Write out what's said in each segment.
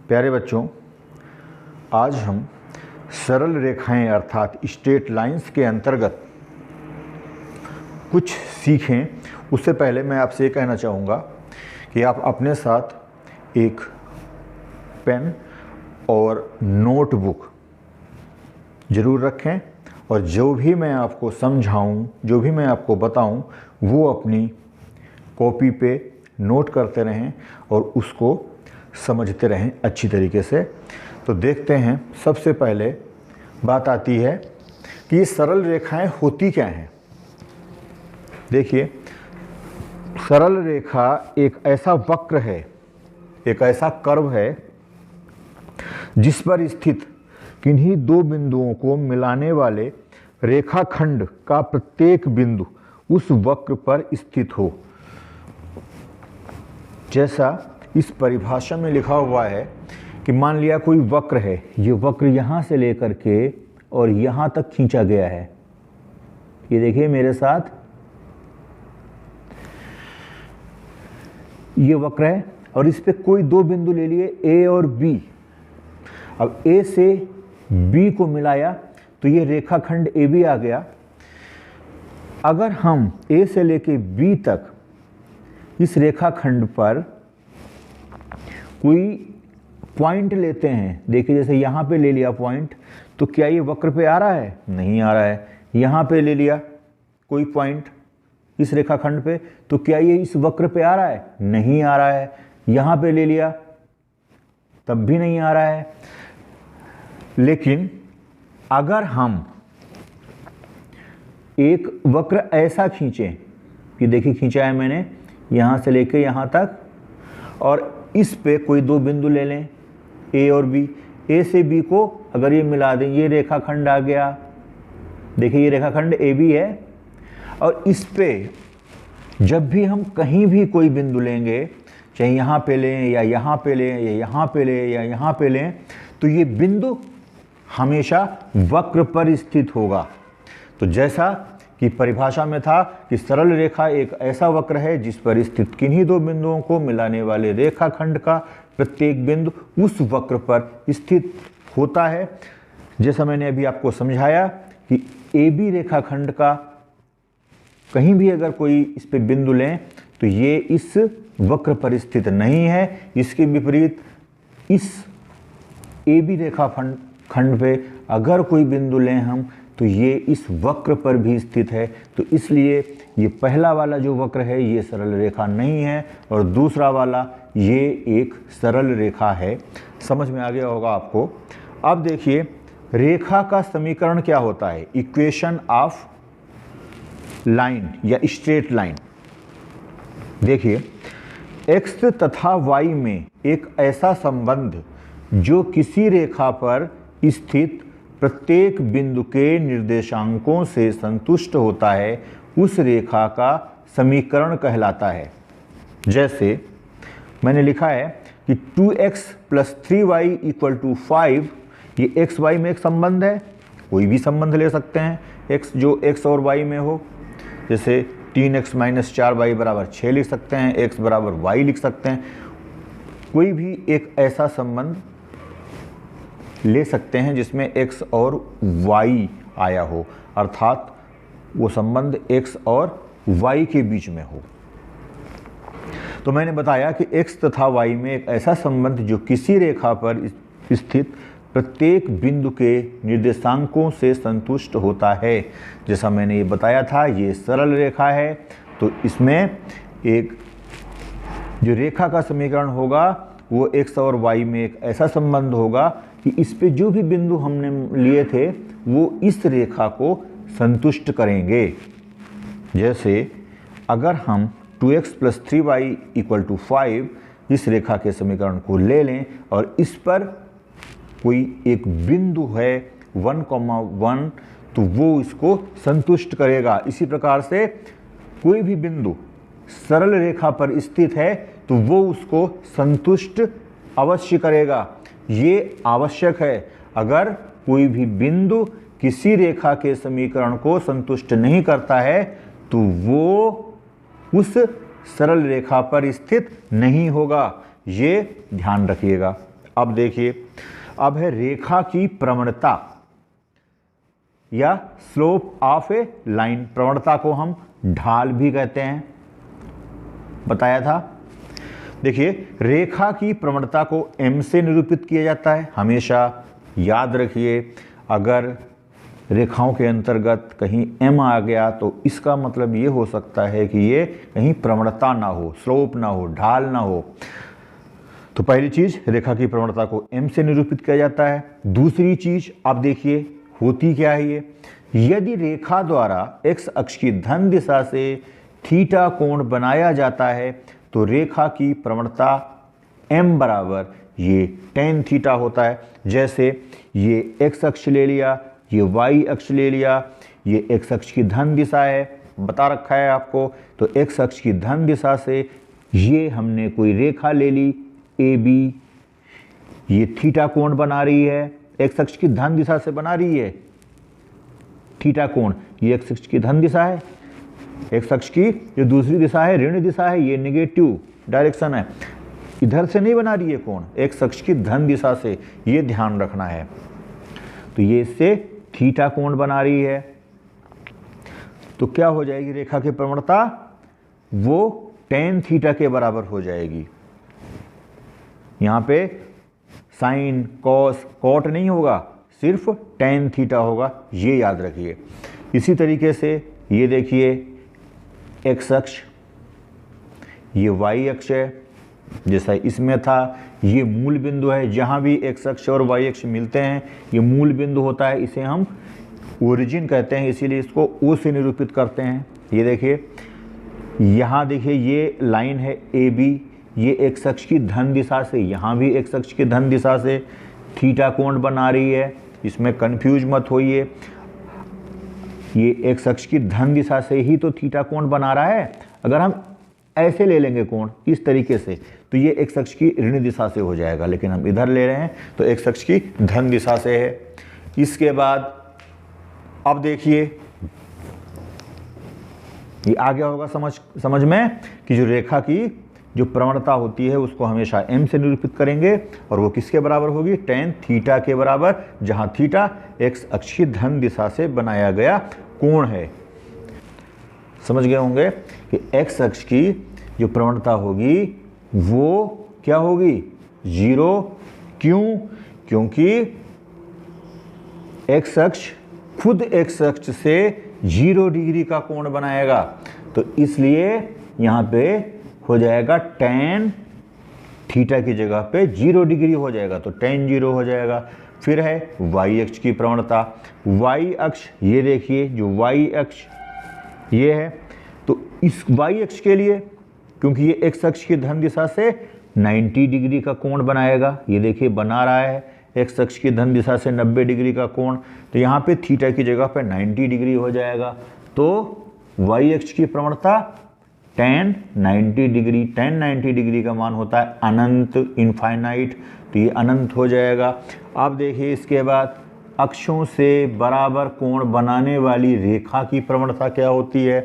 प्यारे बच्चों, आज हम सरल रेखाएं अर्थात स्ट्रेट लाइंस के अंतर्गत कुछ सीखें। उससे पहले मैं आपसे ये कहना चाहूँगा कि आप अपने साथ एक पेन और नोटबुक ज़रूर रखें और जो भी मैं आपको समझाऊं, जो भी मैं आपको बताऊं, वो अपनी कॉपी पे नोट करते रहें और उसको समझते रहें अच्छी तरीके से। तो देखते हैं, सबसे पहले बात आती है कि ये सरल रेखाएं होती क्या हैं। देखिए, सरल रेखा एक ऐसा वक्र है, एक ऐसा कर्व है जिस पर स्थित किन्हीं दो बिंदुओं को मिलाने वाले रेखाखंड का प्रत्येक बिंदु उस वक्र पर स्थित हो। जैसा इस परिभाषा में लिखा हुआ है कि मान लिया कोई वक्र है, ये वक्र यहाँ से लेकर के और यहाँ तक खींचा गया है। ये देखिए मेरे साथ, ये वक्र है और इस पे कोई दो बिंदु ले लिए A और B। अब A से B को मिलाया तो ये रेखाखंड AB आ गया। अगर हम A से लेके B तक इस रेखाखंड पर कोई पॉइंट लेते हैं, देखिए जैसे यहाँ पे ले लिया पॉइंट, तो क्या ये वक्र पे आ रहा है? नहीं आ रहा है। यहाँ पे ले लिया कोई पॉइंट इस रेखाखंड पे, तो क्या ये इस वक्र पे आ रहा है? नहीं आ रहा है। यहाँ पे ले लिया तब भी नहीं आ रहा है। लेकिन अगर हम एक वक्र ऐसा खींचें कि देखिए खींचा है मैंने यहाँ से लेके यहाँ तक, और इस पे कोई दो बिंदु ले लें A और B। A से B को अगर ये मिला दें, ये रेखाखंड आ गया। देखिए ये रेखाखंड AB है और इस पे जब भी हम कहीं भी कोई बिंदु लेंगे, चाहे यहाँ पे लें या यहाँ पे लें या यहाँ पे लें या यहाँ पे लें, तो ये बिंदु हमेशा वक्र पर स्थित होगा। तो जैसा कि परिभाषा में था कि सरल रेखा एक ऐसा वक्र है जिस पर स्थित किन्हीं दो बिंदुओं को मिलाने वाले रेखाखंड का प्रत्येक बिंदु उस वक्र पर स्थित होता है। जैसा मैंने अभी आपको समझाया कि AB रेखाखंड का कहीं भी अगर कोई इस पे बिंदु लें तो ये इस वक्र पर स्थित नहीं है। इसके विपरीत इस AB रेखाखंड पे अगर कोई बिंदु लें हम तो ये इस वक्र पर भी स्थित है। तो इसलिए ये पहला वाला जो वक्र है ये सरल रेखा नहीं है और दूसरा वाला ये एक सरल रेखा है। समझ में आ गया होगा आपको। अब देखिए रेखा का समीकरण क्या होता है, इक्वेशन ऑफ लाइन या स्ट्रेट लाइन। देखिए x तथा y में एक ऐसा संबंध जो किसी रेखा पर स्थित प्रत्येक बिंदु के निर्देशांकों से संतुष्ट होता है, उस रेखा का समीकरण कहलाता है। जैसे मैंने लिखा है कि 2x + 3y = 5। ये x y में एक संबंध है, कोई भी संबंध ले सकते हैं x जो x और y में हो। जैसे 3x - 4y = 6 लिख सकते हैं, x = y लिख सकते हैं। कोई भी एक ऐसा संबंध ले सकते हैं जिसमें x और y आया हो, अर्थात वो संबंध x और y के बीच में हो। तो मैंने बताया कि x तथा y में एक ऐसा संबंध जो किसी रेखा पर स्थित प्रत्येक बिंदु के निर्देशांकों से संतुष्ट होता है। जैसा मैंने ये बताया था, ये सरल रेखा है। तो इसमें एक जो रेखा का समीकरण होगा वो x और y में एक ऐसा संबंध होगा कि इस पे जो भी बिंदु हमने लिए थे वो इस रेखा को संतुष्ट करेंगे। जैसे अगर हम 2x + 3y = 5 इस रेखा के समीकरण को ले लें और इस पर कोई एक बिंदु है 1,1, तो वो इसको संतुष्ट करेगा। इसी प्रकार से कोई भी बिंदु सरल रेखा पर स्थित है तो वो उसको संतुष्ट अवश्य करेगा। ये आवश्यक है। अगर कोई भी बिंदु किसी रेखा के समीकरण को संतुष्ट नहीं करता है तो वो उस सरल रेखा पर स्थित नहीं होगा। ये ध्यान रखिएगा। अब देखिए, अब है रेखा की प्रवणता या स्लोप ऑफ ए लाइन। प्रवणता को हम ढाल भी कहते हैं, बताया था। देखिए, रेखा की प्रवणता को m से निरूपित किया जाता है। हमेशा याद रखिए, अगर रेखाओं के अंतर्गत कहीं m आ गया तो इसका मतलब ये हो सकता है कि ये कहीं प्रवणता ना हो, स्लोप ना हो, ढाल ना हो। तो पहली चीज, रेखा की प्रवणता को m से निरूपित किया जाता है। दूसरी चीज, आप देखिए होती क्या है ये, यदि रेखा द्वारा x अक्ष की धन दिशा से थीटा कोण बनाया जाता है तो रेखा की प्रवणता m बराबर ये tan थीटा होता है। जैसे ये x अक्ष ले लिया, ये y अक्ष ले लिया, ये x अक्ष की धन दिशा है, बता रखा है आपको। तो x अक्ष की धन दिशा से ये हमने कोई रेखा ले ली AB, ये थीटा कोण बना रही है, x अक्ष की धन दिशा से बना रही है थीटा कोण। ये x अक्ष की धन दिशा है, x अक्ष की जो दूसरी दिशा है ऋण दिशा है, ये नेगेटिव डायरेक्शन है, इधर से नहीं बना रही है कोण, x अक्ष की धन दिशा से, ये ध्यान रखना है। तो ये इससे थीटा कोण बना रही है। तो क्या हो जाएगी रेखा की प्रवणता, वो tan थीटा के बराबर हो जाएगी। यहाँ पे साइन, कॉस, कॉट नहीं होगा, सिर्फ tan थीटा होगा, ये याद रखिए। इसी तरीके से ये देखिए, x अक्ष, ये y अक्ष है, जैसा इसमें था, ये मूल बिंदु है। जहाँ भी x अक्ष और y अक्ष मिलते हैं ये मूल बिंदु होता है, इसे हम ओरिजिन कहते हैं, इसीलिए इसको O से निरूपित करते हैं। ये देखिए, यहाँ देखिए ये लाइन है AB, ये x अक्ष की धन दिशा से, यहाँ भी x अक्ष की धन दिशा से थीटा कोण बना रही है, इसमें कंफ्यूज मत होइए। ये x अक्ष की धन दिशा से ही तो थीटा कोण बना रहा है। अगर हम ऐसे ले लेंगे कोण इस तरीके से तो ये x अक्ष की ऋण दिशा से हो जाएगा, लेकिन हम इधर ले रहे हैं तो x अक्ष की धन दिशा से है। इसके बाद अब देखिए, ये आ गया होगा समझ में कि जो रेखा की जो प्रवणता होती है उसको हमेशा m से निरूपित करेंगे, और वो किसके बराबर होगी, tan थीटा के बराबर, जहां थीटा x अक्ष की धन दिशा से बनाया गया कोण है। समझ गए होंगे कि x अक्ष की जो प्रवणता होगी वो क्या होगी, 0। क्यों, क्योंकि x अक्ष खुद x अक्ष से 0 डिग्री का कोण बनाएगा, तो इसलिए यहाँ पे हो जाएगा tan थीटा की जगह पे 0 डिग्री हो जाएगा, तो tan 0 हो जाएगा। फिर है y अक्ष की प्रवणता, y अक्ष ये देखिए, जो y अक्ष ये है, तो इस y अक्ष के लिए, क्योंकि ये x अक्ष की धन दिशा से 90 डिग्री का कोण बनाएगा, ये देखिए बना रहा है x अक्ष की धन दिशा से 90 डिग्री का कोण, तो यहाँ पे थीटा की जगह पे 90 डिग्री हो जाएगा। तो y अक्ष की प्रवणता tan 90 डिग्री, tan 90 डिग्री का मान होता है अनंत, इनफाइनाइट, तो ये अनंत हो जाएगा। अब देखिए इसके बाद अक्षों से बराबर कोण बनाने वाली रेखा की प्रवणता क्या होती है,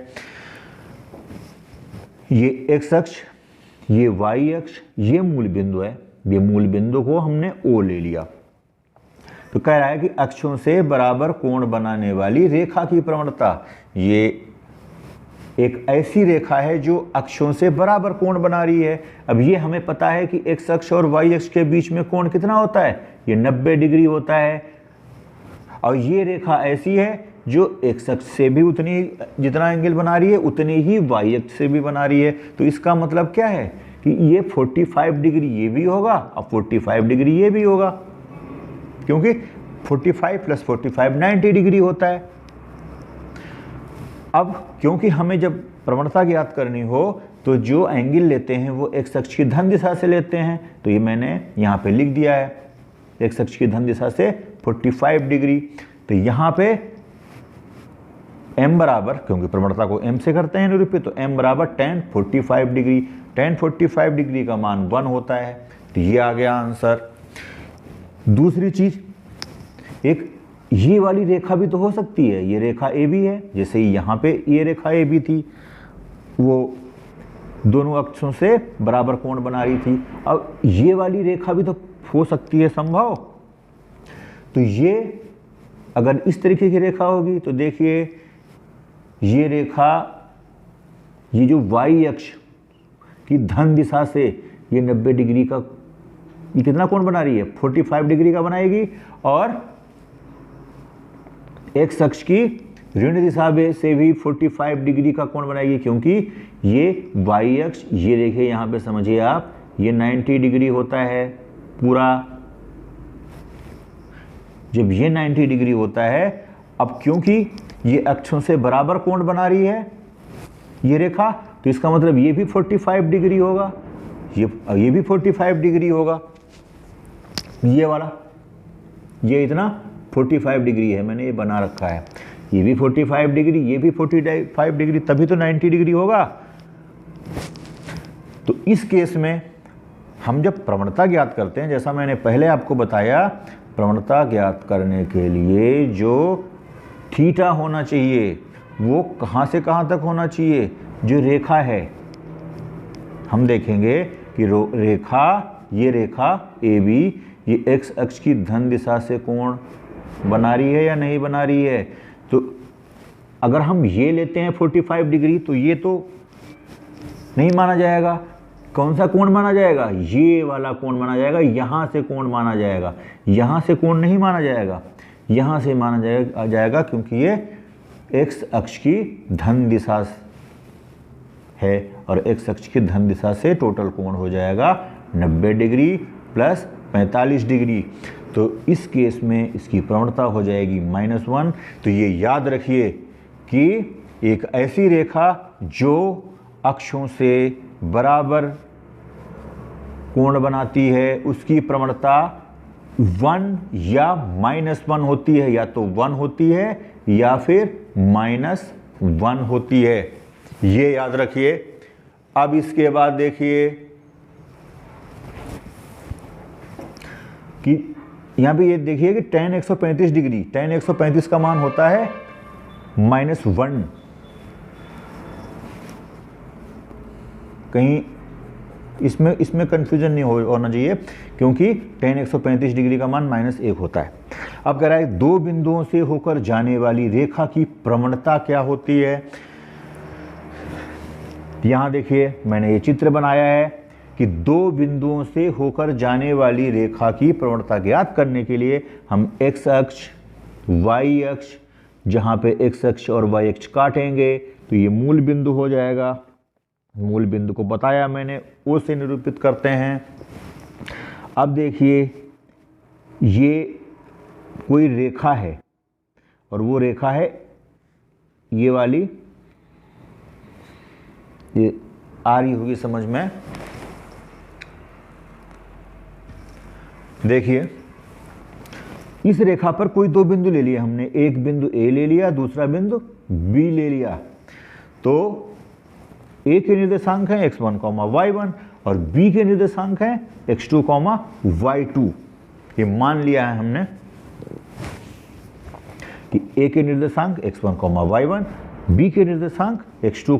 ये x अक्ष, ये y अक्ष, ये मूल बिंदु है, ये मूल बिंदु को हमने O ले लिया, तो कह रहा है कि अक्षों से बराबर कोण बनाने वाली रेखा की प्रवणता, ये एक ऐसी रेखा है जो अक्षों से बराबर कोण बना रही है। अब ये हमें पता है कि x अक्ष और y अक्ष के बीच में कोण कितना होता है, ये 90 डिग्री होता है, और ये रेखा ऐसी है जो x अक्ष से भी उतनी जितना एंगल बना रही है उतनी ही y अक्ष से भी बना रही है। तो इसका मतलब क्या है कि ये 45 डिग्री ये भी होगा और 45 डिग्री ये भी होगा, क्योंकि 45 + 45 90 डिग्री होता है। अब क्योंकि हमें जब प्रवणता ज्ञात करनी हो तो जो एंगल लेते हैं वो x अक्ष की धन दिशा से लेते हैं, तो ये मैंने यहाँ पे लिख दिया है, x अक्ष की धन दिशा से 45 डिग्री। तो यहाँ पे m बराबर, क्योंकि प्रवणता को m से करते हैं निरूपित, तो m बराबर tan 45 डिग्री, tan 45 डिग्री का मान 1 होता है, तो ये आ गया आंसर। दूसरी चीज, एक ये वाली रेखा भी तो हो सकती है, ये रेखा AB है, जैसे यहाँ पे ये रेखा AB थी, वो दोनों अक्षों से बराबर कोण बना रही थी। अब ये वाली रेखा भी तो हो सकती है संभव। तो ये अगर इस तरीके की रेखा होगी तो देखिए ये रेखा, ये जो y अक्ष की धन दिशा से ये 90 डिग्री का, ये कितना कोण बना रही है, 45 डिग्री का बनाएगी, और x अक्ष की ऋण दिशा से भी 45 डिग्री का कोण बनाएगी, क्योंकि ये y अक्ष, ये देखिए यहाँ पे समझिए आप, ये 90 डिग्री होता है पूरा। जब ये 90 डिग्री होता है, अब क्योंकि ये अक्षों से बराबर कोण बना रही है ये रेखा, तो इसका मतलब ये भी 45 डिग्री होगा, ये भी 45 डिग्री होगा, ये वाला, ये इतना 45 डिग्री है, मैंने ये बना रखा है, ये भी 45 डिग्री, ये भी 45 डिग्री, तभी तो 90 डिग्री होगा। तो इस केस में हम जब प्रवणता ज्ञात करते हैं, जैसा मैंने पहले आपको बताया, प्रवणता ज्ञात करने के लिए जो थीटा होना चाहिए वो कहाँ से कहाँ तक होना चाहिए, जो रेखा है, हम देखेंगे कि रेखा, ये रेखा AB, ये x अक्ष की धन दिशा से कोण बना रही है या नहीं बना रही है। तो अगर हम ये लेते हैं 45 डिग्री तो ये तो नहीं माना जाएगा। कौन सा कोण माना जाएगा, ये वाला कोण माना जाएगा, यहाँ से कोण माना जाएगा, यहाँ से कोण नहीं माना जाएगा, यहाँ से माना जाएगा क्योंकि ये x अक्ष की धन दिशा है, और x अक्ष की धन दिशा से टोटल कोण हो जाएगा 90 डिग्री प्लस 45 डिग्री। तो इस केस में इसकी प्रवणता हो जाएगी -1। तो ये याद रखिए कि एक ऐसी रेखा जो अक्षों से बराबर कोण बनाती है उसकी प्रवणता 1 या -1 होती है, या तो 1 होती है या फिर -1 होती है, ये याद रखिए। अब इसके बाद देखिए कि यहाँ पे ये देखिए कि tan 135 डिग्री, tan 135 का मान होता है -1। कहीं इसमें कंफ्यूजन नहीं होना चाहिए, क्योंकि tan 135 डिग्री का मान -1 होता है। अब कह रहा है दो बिंदुओं से होकर जाने वाली रेखा की प्रवणता क्या होती है। यहाँ देखिए मैंने ये चित्र बनाया है कि दो बिंदुओं से होकर जाने वाली रेखा की प्रवणता ज्ञात करने के लिए हम x अक्ष, y अक्ष, जहाँ पे x अक्ष और y अक्ष काटेंगे तो ये मूल बिंदु हो जाएगा। मूल बिंदु को बताया मैंने, O से निरूपित करते हैं। अब देखिए ये कोई रेखा है और वो रेखा है ये वाली, ये आ रही होगी समझ में। देखिए इस रेखा पर कोई दो बिंदु ले लिए हमने, एक बिंदु A ले लिया, दूसरा बिंदु B ले लिया। तो A के निर्देशांक हैं x1, y1 और B के निर्देशांक हैं x2, y2। ये मान लिया है हमने कि A के निर्देशांक x1, y1, B के निर्देशांक x2,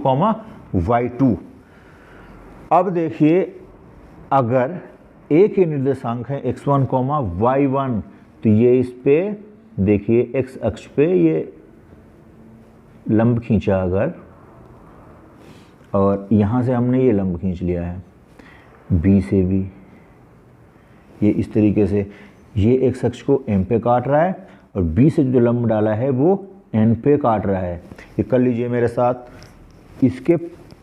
y2। अब देखिए अगर A के निर्देशांक है x1, y1, तो ये इस पे देखिए x अक्ष पे ये लंब खींचा अगर, और यहाँ से हमने ये लंब खींच लिया है B से भी, ये इस तरीके से ये x अक्ष को M पे काट रहा है और B से जो लंब डाला है वो N पे काट रहा है। ये कर लीजिए मेरे साथ। इसके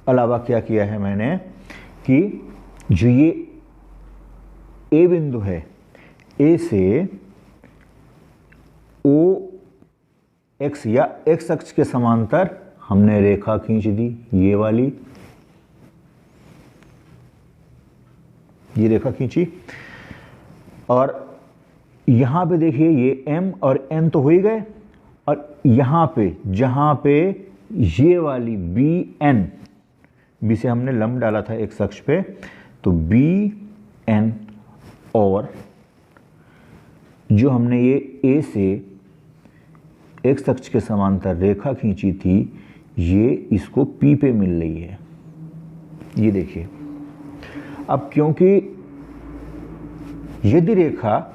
अलावा क्या किया है मैंने कि जो ये A बिंदु है, A से OX या X अक्ष के समांतर हमने रेखा खींच दी, ये वाली, ये रेखा खींची। और यहाँ पे देखिए ये M और N तो हो ही गए, और यहाँ पे जहाँ पे ये वाली BN, B से हमने लंब डाला था X अक्ष पे, तो BN और जो हमने ये A से X अक्ष के समांतर रेखा खींची थी, ये इसको P पे मिल रही है। ये देखिए अब क्योंकि यदि रेखा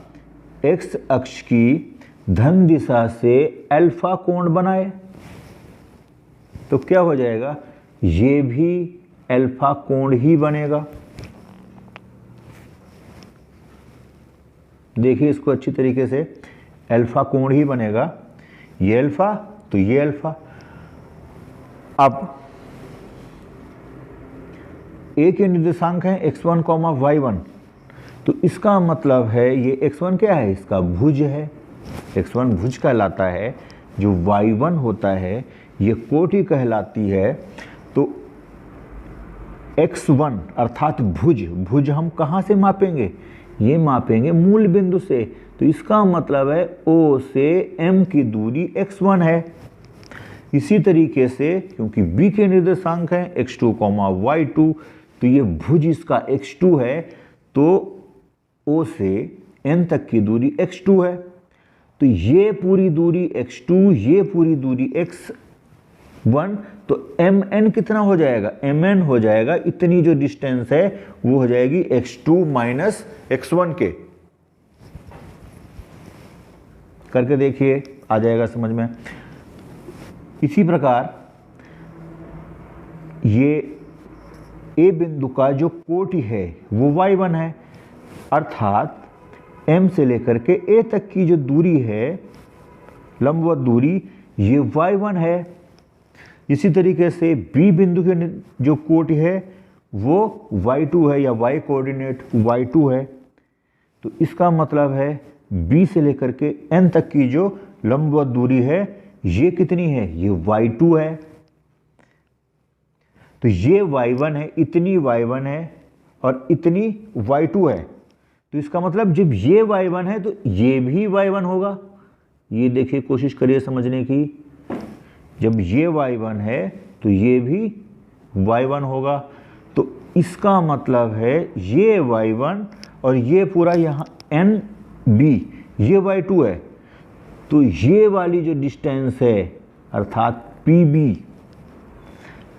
x अक्ष की धन दिशा से अल्फा कोण बनाए तो क्या हो जाएगा, ये भी अल्फा कोण ही बनेगा। देखिए इसको अच्छी तरीके से, अल्फा कोण ही बनेगा, ये अल्फा तो ये अल्फा। अब ए के निर्देशांक हैं x1, y1, तो इसका मतलब है ये x1 क्या है, इसका भुज है, x1 भुज कहलाता है। जो y1 होता है ये कोटि कहलाती है। तो x1 अर्थात भुज हम कहाँ से मापेंगे, ये मापेंगे मूल बिंदु से। तो इसका मतलब है O से M की दूरी x1 है। इसी तरीके से क्योंकि B के निर्देशांक हैं x2, y2, तो ये भुज इसका x2 है, तो O से N तक की दूरी x2 है। तो ये पूरी दूरी x2, ये पूरी दूरी x1, तो mn कितना हो जाएगा, mn हो जाएगा, इतनी जो डिस्टेंस है वो हो जाएगी x2 माइनस x1 के। करके देखिए, आ जाएगा समझ में। इसी प्रकार ये ए बिंदु का जो कोटि है वो y1 है, अर्थात M से लेकर के A तक की जो दूरी है, लंबवत दूरी, ये y1 है। इसी तरीके से B बिंदु के जो कोटि है वो y2 है, या y कोऑर्डिनेट y2 है। तो इसका मतलब है B से लेकर के N तक की जो लंबवत दूरी है ये कितनी है, ये y2 है। तो ये y1 है, इतनी y1 है और इतनी y2 है। तो इसका मतलब जब ये y1 है तो ये भी y1 होगा। ये देखिए, कोशिश करिए समझने की। जब ये y1 है तो ये भी y1 होगा। तो इसका मतलब है ये y1 और ये पूरा यहाँ NB ये y2 है। तो ये वाली जो डिस्टेंस है अर्थात PB,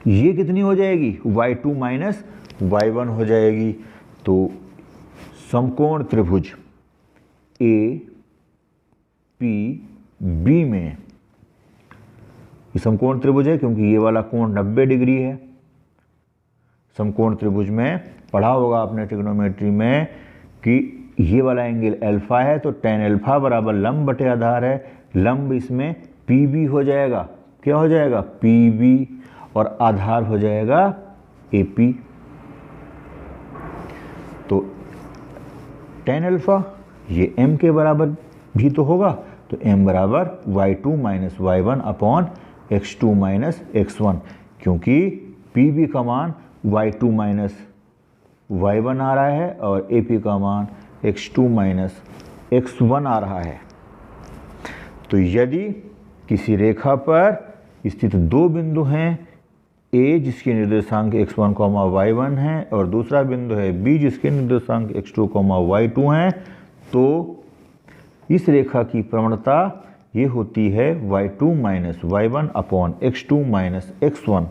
ये कितनी हो जाएगी, y2 माइनस y1 हो जाएगी। तो समकोण त्रिभुज APB में, ये समकोण त्रिभुज है क्योंकि ये वाला कोण 90 डिग्री है। समकोण त्रिभुज में पढ़ा होगा आपने ट्रिग्नोमेट्री में कि ये वाला एंगल अल्फा है, तो tan अल्फा बराबर लंब बटे आधार है। लंब इसमें PB हो जाएगा, क्या हो जाएगा, PB, और आधार हो जाएगा AP। तो tan अल्फा ये m के बराबर भी तो होगा, तो m बराबर y2 minus y1 upon x2 minus x1, क्योंकि PB का मान y2 माइनस y1 आ रहा है और AP का मान x2 माइनस x1 आ रहा है। तो यदि किसी रेखा पर स्थित दो बिंदु हैं, A जिसके निर्देशांक x1, y1 है और दूसरा बिंदु है B जिसके निर्देशांक x2, y2 हैं, तो इस रेखा की प्रवणता ये होती है y2 minus y1 upon x2 minus x1।